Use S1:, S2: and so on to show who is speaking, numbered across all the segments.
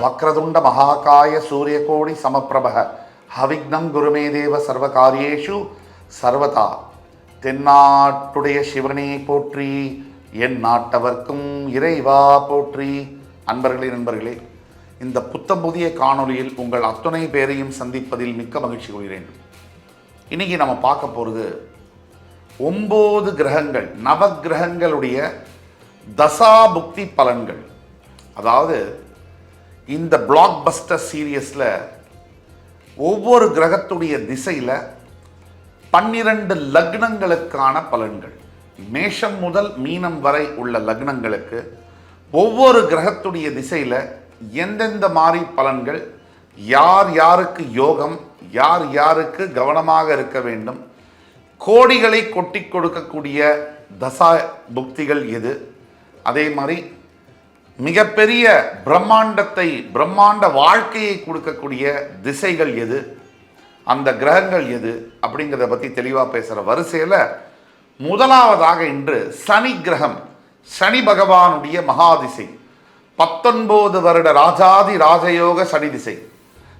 S1: வக்ரதுண்ட மகாகாய சூரியகோடி சமப்பிரபக ஹவிக்னம் குருமே தேவ சர்வகாரியேஷு சர்வதா. தென்னாட்டுடைய சிவனே போற்றி, என் நாட்டவர்க்கும் இறைவா போற்றி. அன்பர்களே, நண்பர்களே, இந்த புத்தம் புதிய காணொலியில் உங்கள் அத்துணை பேரையும் சந்திப்பதில் மிக்க மகிழ்ச்சி கொள்கிறேன். இன்னைக்கு நம்ம பார்க்க போகிறது 9 கிரகங்கள், நவகிரகங்களுடைய தசாபுக்தி பலன்கள். அதாவது இந்த பிளாக் பஸ்டர் சீரியஸில் ஒவ்வொரு கிரகத்துடைய திசையில் 12 லக்னங்களுக்கான பலன்கள், மேஷம் முதல் மீனம் வரை உள்ள லக்னங்களுக்கு ஒவ்வொரு கிரகத்துடைய திசையில் எந்தெந்த மாதிரி பலன்கள், யார் யாருக்கு யோகம், யார் யாருக்கு கவனமாக இருக்க வேண்டும், கோடிகளை கொட்டி கொடுக்கக்கூடிய தசா புக்திகள் எது, அதே மாதிரி மிகப்பெரிய பிரம்மாண்ட வாழ்க்கையை கொடுக்கக்கூடிய திசைகள் எது, அந்த கிரகங்கள் எது அப்படிங்கிறத பற்றி தெளிவாக பேசுகிற வரிசையில் முதலாவதாக இன்று சனி கிரகம், சனி பகவானுடைய மகாதிசை, 19 வருட ராஜாதி ராஜயோக சனி திசை.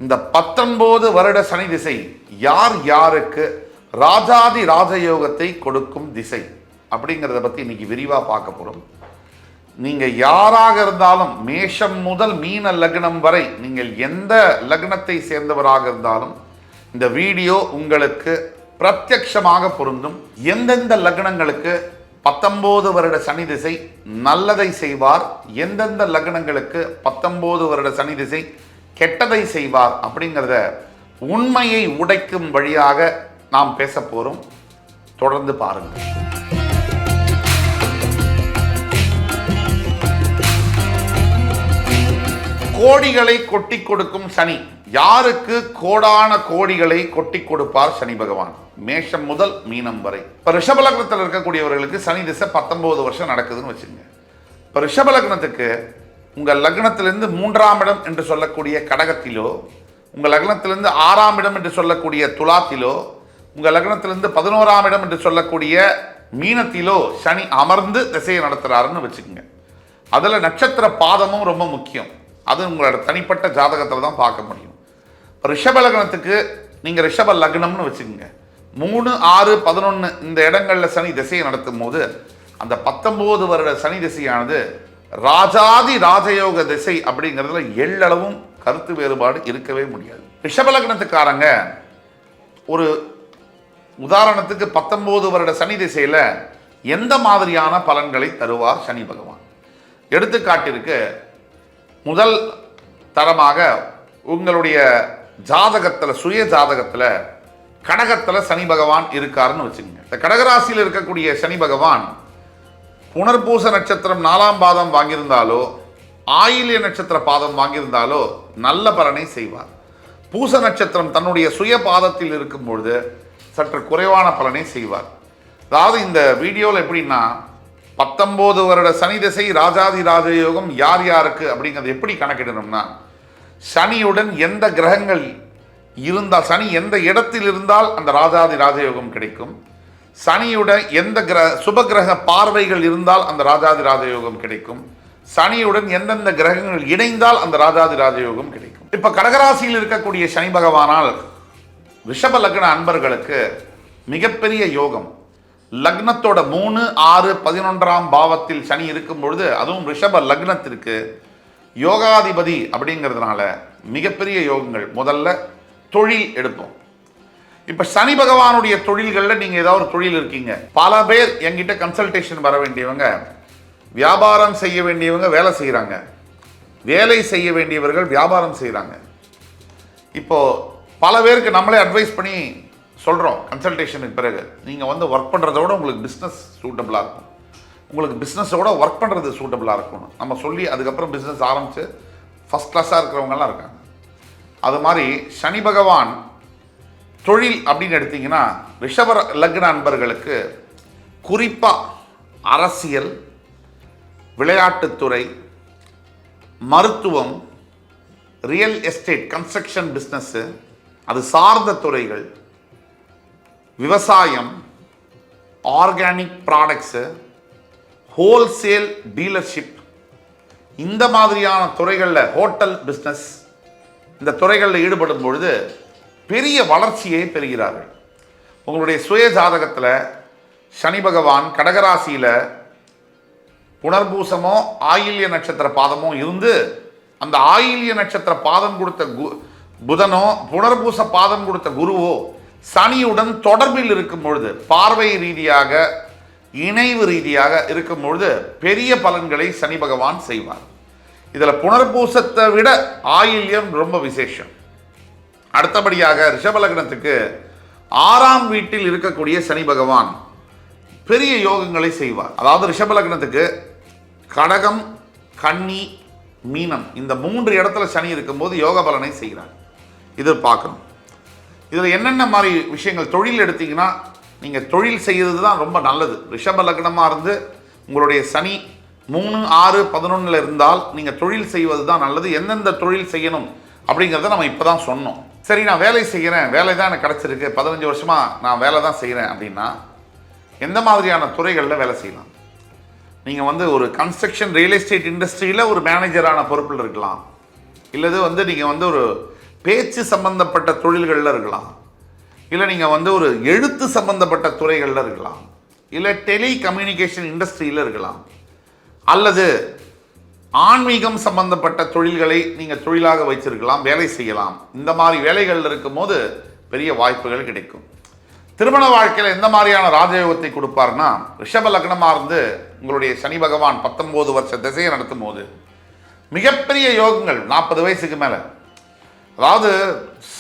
S1: இந்த 19 வருட சனி திசை யார் யாருக்கு ராஜாதி ராஜயோகத்தை கொடுக்கும் திசை அப்படிங்கிறத பற்றி இன்னைக்கு விரிவாக பார்க்க போகிறோம். நீங்கள் யாராக இருந்தாலும், மேஷம் முதல் மீன லக்னம் வரை நீங்கள் எந்த லக்னத்தை சேர்ந்தவராக இருந்தாலும் இந்த வீடியோ உங்களுக்கு பிரத்யக்ஷமாக பொருந்தும். எந்தெந்த லக்னங்களுக்கு 19 வருட சனி திசை நல்லதை செய்வார், எந்தெந்த லக்னங்களுக்கு 19 வருட சனி திசை கெட்டதை செய்வார் அப்படிங்கிறத உண்மையை உடைக்கும் வழியாக நாம் பேச போகிறோம். தொடர்ந்து பாருங்கள். கோடிகளை கொட்டி கொடுக்கும் சனி. யாருக்கு கோடான கோடிகளை கொட்டி கொடுப்பார் சனி பகவான்? மேஷம் முதல் மீனம் வரை. இப்போ ரிஷப லக்னத்தில் இருக்கக்கூடியவர்களுக்கு சனி திசை 19 வருஷம் நடக்குதுன்னு வச்சுங்க. இப்போ ரிஷப லக்னத்துக்கு உங்கள் லக்னத்திலிருந்து 3ஆம் இடம் என்று சொல்லக்கூடிய கடகத்திலோ, உங்கள் லக்னத்திலிருந்து 6ஆம் இடம் என்று சொல்லக்கூடிய துலாத்திலோ, உங்கள் லக்னத்திலிருந்து 11ஆம் இடம் என்று சொல்லக்கூடிய மீனத்திலோ சனி அமர்ந்து திசையை நடத்துகிறாருன்னு வச்சுக்கோங்க. அதில் நட்சத்திர பாதமும் ரொம்ப முக்கியம். அது உங்களோட தனிப்பட்ட ஜாதகத்தில் தான் பார்க்க முடியும். ரிஷப லக்னத்துக்கு நீங்கள் ரிஷப லக்னம்னு வச்சுக்கோங்க. 3, 6, 11 இந்த இடங்களில் சனி திசையை நடத்தும் போது அந்த 19 வருட சனி திசையானது ராஜாதி ராஜயோக திசை அப்படிங்கிறதுல எள்ளளவும் கருத்து வேறுபாடு இருக்கவே முடியாது. ரிஷப லக்னத்துக்காரங்க ஒரு உதாரணத்துக்கு 19 வருட சனி திசையில் எந்த மாதிரியான பலன்களை தருவார் சனி பகவான்? எடுத்துக்காட்டிற்கு முதல் தரமாக உங்களுடைய ஜாதகத்தில், சுய ஜாதகத்தில் கடகத்தில் சனி பகவான் இருக்காருன்னு வச்சுக்கோங்க. இந்த கடகராசியில் இருக்கக்கூடிய சனி பகவான் புனர்பூச நட்சத்திரம் 4ஆம் பாதம் வாங்கியிருந்தாலோ, ஆயில்ய நட்சத்திர பாதம் வாங்கியிருந்தாலோ நல்ல பலனை செய்வார். பூச நட்சத்திரம் தன்னுடைய சுய பாதத்தில் இருக்கும் பொழுது சற்று குறைவான பலனை செய்வார். அதாவது இந்த வீடியோவில் எப்படின்னா 19 வருட சனி திசை ராஜாதி ராஜயோகம் யார் யாருக்கு அப்படிங்கிறது எப்படி கணக்கிடணும்னா, சனியுடன் எந்த கிரகங்கள் இருந்தால், சனி எந்த இடத்தில் இருந்தால் அந்த ராஜாதி ராஜயோகம் கிடைக்கும், சனியுடன் எந்த சுப கிரக பார்வைகள் இருந்தால் அந்த ராஜாதி ராஜயோகம் கிடைக்கும், சனியுடன் எந்தெந்த கிரகங்கள் இணைந்தால் அந்த ராஜாதி ராஜயோகம் கிடைக்கும். இப்போ கடகராசியில் இருக்கக்கூடிய சனி பகவானால் ரிஷப லக்ன அன்பர்களுக்கு மிகப்பெரிய யோகம். லக்னத்தோட 3, 6, 11ஆம் பாவத்தில் சனி இருக்கும் பொழுது, அதுவும் ரிஷப லக்னத்திற்கு யோகாதிபதி அப்படிங்கிறதுனால மிகப்பெரிய யோகங்கள். முதல்ல தொழில் எடுப்போம். இப்போ சனி பகவானுடைய தொழில்களில் நீங்கள் ஏதாவது ஒரு தொழில் இருக்கீங்க. பல பேர் என்கிட்ட கன்சல்டேஷன் வர வேண்டியவங்க, வியாபாரம் செய்ய வேண்டியவங்க வேலை செய்கிறாங்க, வேலை செய்ய வேண்டியவர்கள் வியாபாரம் செய்கிறாங்க. இப்போது பல பேருக்கு நம்மளே அட்வைஸ் பண்ணி சொல்கிறோம் கன்சல்டேஷனுக்கு பிறகு, நீங்கள் வந்து ஒர்க் பண்ணுறதோட உங்களுக்கு பிஸ்னஸ் சூட்டபிளாக இருக்கும், உங்களுக்கு பிஸ்னஸோட ஒர்க் பண்ணுறது சூட்டபிளாக இருக்கணும் நம்ம சொல்லி அதுக்கப்புறம் பிஸ்னஸ் ஆரம்பித்து ஃபஸ்ட் கிளாஸாக இருக்கிறவங்கலாம் இருக்காங்க. அது மாதிரி சனி பகவான் தொழில் அப்படின்னு எடுத்திங்கன்னா ரிஷப லக்ன அன்பர்களுக்கு குறிப்பாக அரசியல், விளையாட்டுத்துறை, மருத்துவம், ரியல் எஸ்டேட், கன்ஸ்ட்ரக்ஷன் பிஸ்னஸ்ஸு, அது சார்ந்த துறைகள், விவசாயம், ஆர்கானிக் ப்ராடக்ட்ஸு, ஹோல்சேல் டீலர்ஷிப், இந்த மாதிரியான துறைகளில் ஹோட்டல் பிஸ்னஸ் இந்த துறைகளில் ஈடுபடும் பொழுது பெரிய வளர்ச்சியை பெறுகிறார்கள். உங்களுடைய சுய ஜாதகத்தில் சனி பகவான் கடகராசியில் புனர்பூசமோ ஆயில்ய நட்சத்திர பாதமோ இருந்து அந்த ஆயில்ய நட்சத்திர பாதம் கொடுத்த புதனோ புனர்பூச பாதம் கொடுத்த குருவோ சனியுடன் தொடர்பில் இருக்கும் பொழுது பார்வை ரீதியாக இணைவு ரீதியாக இருக்கும் பொழுது பெரிய பலன்களை சனி பகவான் செய்வார். இதில் புனர்பூசத்தை விட ஆயில்யம் ரொம்ப விசேஷம். அடுத்தபடியாக ரிஷபலக்னத்துக்கு 6ஆம் வீட்டில் இருக்கக்கூடிய சனி பகவான் பெரிய யோகங்களை செய்வார். அதாவது ரிஷபலக்னத்துக்கு கடகம், கன்னி, மீனம் இந்த 3 இடத்துல சனி இருக்கும்போது யோக பலனை செய்கிறார். இது பார்க்கணும். இதில் என்னென்ன மாதிரி விஷயங்கள் தொழில் எடுத்தீங்கன்னா நீங்கள் தொழில் செய்கிறது தான் ரொம்ப நல்லது. ரிஷப லக்னமாக இருந்து உங்களுடைய சனி 3, 6, 11 இருந்தால் நீங்கள் தொழில் செய்வது தான் நல்லது. எந்தெந்த தொழில் செய்யணும் அப்படிங்கிறத நம்ம இப்போ தான் சொன்னோம். சரி, நான் வேலை செய்கிறேன், வேலை தான் எனக்கு கிடச்சிருக்கு, 15 வருஷமாக நான் வேலை தான் செய்கிறேன் அப்படின்னா எந்த மாதிரியான துறைகளில் வேலை செய்யலாம்? நீங்கள் ஒரு கன்ஸ்ட்ரக்ஷன் ரியல் எஸ்டேட் இண்டஸ்ட்ரியில் ஒரு மேனேஜரான பொறுப்பில் இருக்கலாம். இல்லது நீங்கள் ஒரு பேச்சு சம்பந்தப்பட்ட தொழில்களில் இருக்கலாம். இல்லை நீங்கள் ஒரு எழுத்து சம்பந்தப்பட்ட துறைகளில் இருக்கலாம். இல்லை டெலி கம்யூனிகேஷன் இண்டஸ்ட்ரியில் இருக்கலாம். அல்லது ஆன்மீகம் சம்பந்தப்பட்ட தொழில்களை நீங்கள் தொழிலாக வைச்சிருக்கலாம், வேலை செய்யலாம். இந்த மாதிரி வேலைகளில் இருக்கும்போது பெரிய வாய்ப்புகள் கிடைக்கும். திருமண வாழ்க்கையில் எந்த மாதிரியான ராஜயோகத்தை கொடுப்பார்னா, ரிஷப லக்னமாக இருந்து உங்களுடைய சனி பகவான் 19 வருஷ திசையை நடத்தும் போது மிகப்பெரிய யோகங்கள் 40 வயசுக்கு மேலே. அதாவது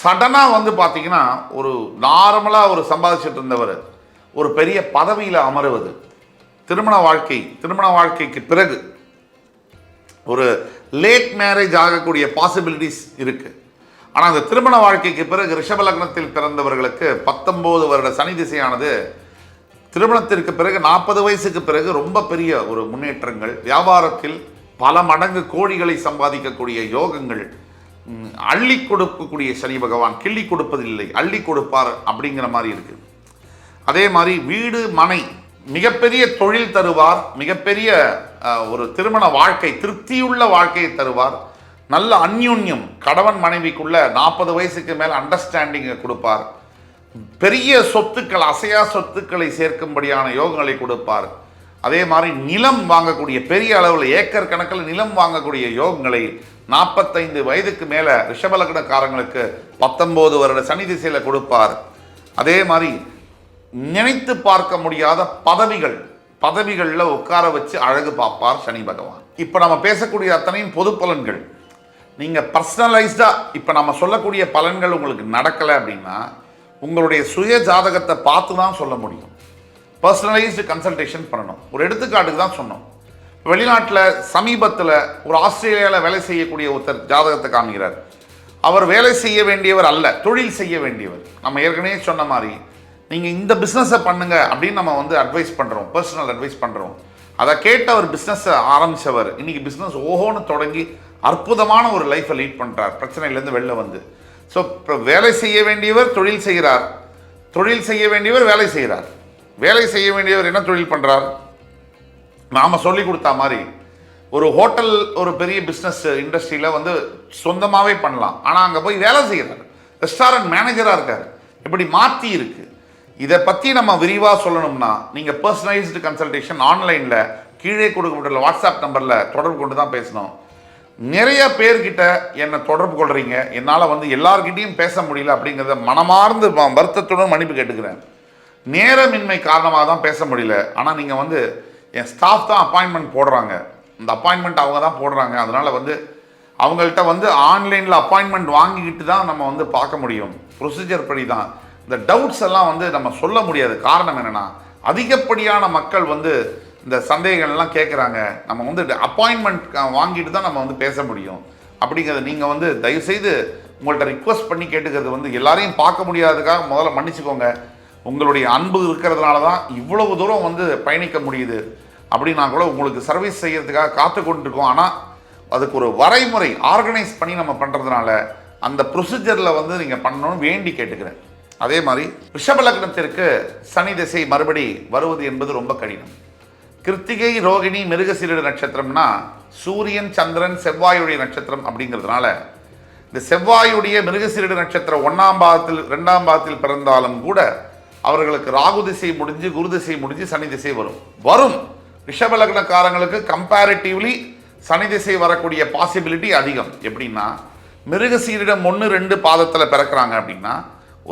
S1: சடனாக பார்த்தீங்கன்னா ஒரு நார்மலாக சம்பாதிச்சுட்டு இருந்தவர் ஒரு பெரிய பதவியில் அமருவது, திருமண வாழ்க்கைக்கு பிறகு ஒரு லேட் மேரேஜ் ஆகக்கூடிய பாசிபிலிட்டிஸ் இருக்குது. ஆனால் அந்த திருமண வாழ்க்கைக்கு பிறகு ரிஷப லக்னத்தில் பிறந்தவர்களுக்கு 19 வருட சனி திசையானது திருமணத்திற்கு பிறகு 40 வயசுக்கு பிறகு ரொம்ப பெரிய ஒரு முன்னேற்றங்கள், வியாபாரத்தில் பல மடங்கு கோடிகளை சம்பாதிக்கக்கூடிய யோகங்கள், அள்ளி கொடுக்கக்கூடிய சனி பகவான் கிள்ளி கொடுப்பதில்லை, அள்ளி கொடுப்பார் அப்படிங்கிற மாதிரி இருக்குது. அதே மாதிரி வீடு மனை மிகப்பெரிய தொழில் தருவார், மிகப்பெரிய ஒரு திருமண வாழ்க்கை திருப்தியுள்ள வாழ்க்கையை தருவார். நல்ல அந்யோன்யம் கணவன் மனைவிக்குள்ள 40 வயசுக்கு மேலே அண்டர்ஸ்டாண்டிங்கை கொடுப்பார். பெரிய சொத்துக்கள், அசையா சொத்துக்களை சேர்க்கும்படியான யோகங்களை கொடுப்பார். அதே மாதிரி நிலம் வாங்கக்கூடிய பெரிய அளவில் ஏக்கர் கணக்கில் நிலம் வாங்கக்கூடிய யோகங்களை 45 வயதுக்கு மேலே ரிஷபலக்னக்காரங்களுக்கு 19 வருட சனி திசையில் கொடுப்பார். அதே மாதிரி நினைத்து பார்க்க முடியாத பதவிகளில் உட்கார வச்சு அழகு பார்ப்பார் சனி பகவான். இப்போ நம்ம பேசக்கூடிய அத்தனையும் பொது பலன்கள். நீங்கள் பர்சனலைஸ்டாக இப்போ நம்ம சொல்லக்கூடிய பலன்கள் உங்களுக்கு நடக்கலை அப்படின்னா உங்களுடைய சுய ஜாதகத்தை பார்த்து தான் சொல்ல முடியும். பர்சனலைஸ்டு கன்சல்டேஷன் பண்ணணும். ஒரு எடுத்துக்காட்டுக்கு தான் சொன்னோம். வெளிநாட்டில் சமீபத்தில் ஒரு ஆஸ்திரேலியாவில் வேலை செய்யக்கூடிய ஒருத்தர் ஜாதகத்தை காமிக்கிறார். அவர் வேலை செய்ய வேண்டியவர் அல்ல, தொழில் செய்ய வேண்டியவர். நம்ம ஏற்கனவே சொன்ன மாதிரி நீங்கள் இந்த பிஸ்னஸை பண்ணுங்க அப்படின்னு நம்ம அட்வைஸ் பண்ணுறோம், பர்சனல் அட்வைஸ் பண்ணுறோம். அதை கேட்டு அவர் பிஸ்னஸை ஆரம்பித்தவர் இன்னைக்கு பிஸ்னஸ் ஓஹோன்னு தொடங்கி அற்புதமான ஒரு லைஃப்பை லீட் பண்ணுறார், பிரச்சனையிலேருந்து வெளில வந்து. ஸோ இப்போ வேலை செய்ய வேண்டியவர் தொழில் செய்கிறார், தொழில் செய்ய வேண்டியவர் வேலை செய்கிறார். வேலை செய்ய வேண்டியவர் என்ன தொழில் பண்ணுறார்? நாம் சொல்லி கொடுத்தா மாதிரி ஒரு ஹோட்டல், ஒரு பெரிய பிஸ்னஸ் இண்டஸ்ட்ரியில் சொந்தமாகவே பண்ணலாம். ஆனால் அங்கே போய் வேலை செய்கிறார், ரெஸ்டாரண்ட் மேனேஜராக இருக்கார். இப்படி மாற்றி இருக்குது. இதை பற்றி நம்ம விரிவாக சொல்லணும்னா நீங்கள் பர்சனலைஸ்டு கன்சல்டேஷன் ஆன்லைனில் கீழே கொடுக்கப்பட்டுள்ள வாட்ஸ்அப் நம்பரில் தொடர்பு கொண்டு தான் பேசணும். நிறைய பேர்கிட்ட என்னை தொடர்பு கொள்கிறீங்க, என்னால் எல்லார்கிட்டையும் பேச முடியல அப்படிங்கிறத மனமார்ந்து வருத்தத்துடன் மன்னிப்பு கேட்டுக்கிறேன். நேரமின்மை காரணமாக தான் பேச முடியல. ஆனால் நீங்கள் என் ஸ்டாஃப் தான் அப்பாயின்மெண்ட் போடுறாங்க, இந்த அப்பாயின்மெண்ட் அவங்க தான் போடுறாங்க. அதனால் அவங்கள்ட்ட ஆன்லைனில் அப்பாயின்மெண்ட் வாங்கிக்கிட்டு தான் நம்ம பார்க்க முடியும். ப்ரொசீஜர் படி தான். இந்த டவுட்ஸ் எல்லாம் நம்ம சொல்ல முடியாது. காரணம் என்னென்னா அதிகப்படியான மக்கள் இந்த சந்தேகங்கள்லாம் கேட்குறாங்க. நம்ம அப்பாயின்மெண்ட் வாங்கிட்டு தான் நம்ம பேச முடியும் அப்படிங்கிறத நீங்கள் தயவுசெய்து உங்கள்கிட்ட ரிக்வஸ்ட் பண்ணி கேட்டுக்கிறது எல்லாரையும் பார்க்க முடியாததுக்காக முதல்ல மன்னிச்சுக்கோங்க. உங்களுடைய அன்பு இருக்கிறதுனால தான் இவ்வளவு தூரம் பயணிக்க முடியுது. அப்படின்னா கூட உங்களுக்கு சர்வீஸ் செய்கிறதுக்காக காத்து கொண்டுருக்கோம். ஆனால் அதுக்கு ஒரு வரைமுறை ஆர்கனைஸ் பண்ணி நம்ம பண்ணுறதுனால அந்த ப்ரொசீஜரில் நீங்கள் பண்ணணும்னு வேண்டி கேட்டுக்கிறேன். அதே மாதிரி ரிஷப லக்னத்திற்கு சனி திசை மறுபடி வருவது என்பது ரொம்ப கடினம். கிருத்திகை, ரோகிணி, மிருகசீரிட நட்சத்திரம்னா சூரியன் சந்திரன் செவ்வாயுடைய நட்சத்திரம் அப்படிங்கிறதுனால இந்த செவ்வாயுடைய மிருகசீரிட நட்சத்திரம் 1ஆம் பாதத்தில் 2ஆம் பாதத்தில் பிறந்தாலும் கூட அவர்களுக்கு ராகு திசை முடிஞ்சு குரு திசை முடிஞ்சு சனி திசை வரும். ரிஷப லக்னக்காரங்களுக்கு கம்பேரிட்டிவ்லி சனி திசை வரக்கூடிய பாசிபிலிட்டி அதிகம். எப்படின்னா மிருகசீரிடம் 1-2 பாதத்தில் பிறக்கிறாங்க அப்படின்னா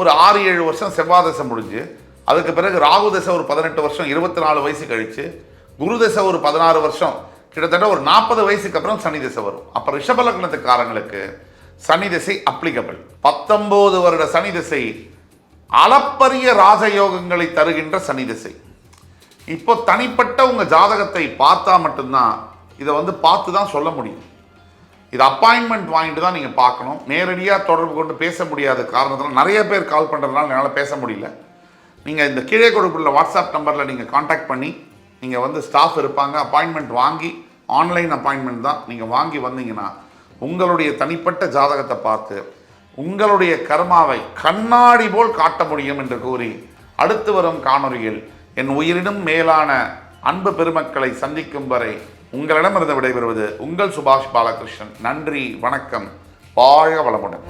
S1: ஒரு 6-7 வருஷம் செவ்வாய் தசை முடிஞ்சு அதுக்கு பிறகு ராகு தசை ஒரு 18 வருஷம் 24 வயசு கழிச்சு குரு தசை ஒரு 16 வருஷம் கிட்டத்தட்ட ஒரு 40 வயசுக்கு அப்புறம் சனி திசை வரும். அப்போ ரிஷப லக்னத்துக்காரங்களுக்கு சனி திசை அப்ளிகபிள். 19 வருட சனி திசை அளப்பரிய ராஜயோகங்களை தருகின்ற சனி திசை. இப்போ தனிப்பட்ட உங்கள் ஜாதகத்தை பார்த்தா மட்டும்தான் இதை பார்த்து தான் சொல்ல முடியும். இது அப்பாயின்மெண்ட் வாங்கிட்டு தான் நீங்கள் பார்க்கணும். நேரடியாக தொடர்பு கொண்டு பேச முடியாத காரணத்தினால நிறைய பேர் கால் பண்ணுறதுனால என்னால் பேச முடியல. நீங்கள் இந்த கீழே கொடுக்குள்ள வாட்ஸ்அப் நம்பரில் நீங்கள் காண்டாக்ட் பண்ணி நீங்கள் ஸ்டாஃப் இருப்பாங்க, அப்பாயின்மெண்ட் வாங்கி ஆன்லைன் அப்பாயின்மெண்ட் தான் நீங்கள் வாங்கி வந்தீங்கன்னா உங்களுடைய தனிப்பட்ட ஜாதகத்தை பார்த்து உங்களுடைய கர்மாவை கண்ணாடி போல் காட்ட முடியும் என்று கூறி அடுத்து வரும் காணொளியில் என் உயிரினும் மேலான அன்பு பெருமக்களை சந்திக்கும் வரை உங்களிடமிருந்து விடைபெறுவது உங்கள் சுபாஷ் பாலகிருஷ்ணன். நன்றி, வணக்கம், வாழ்க வளமுடன்.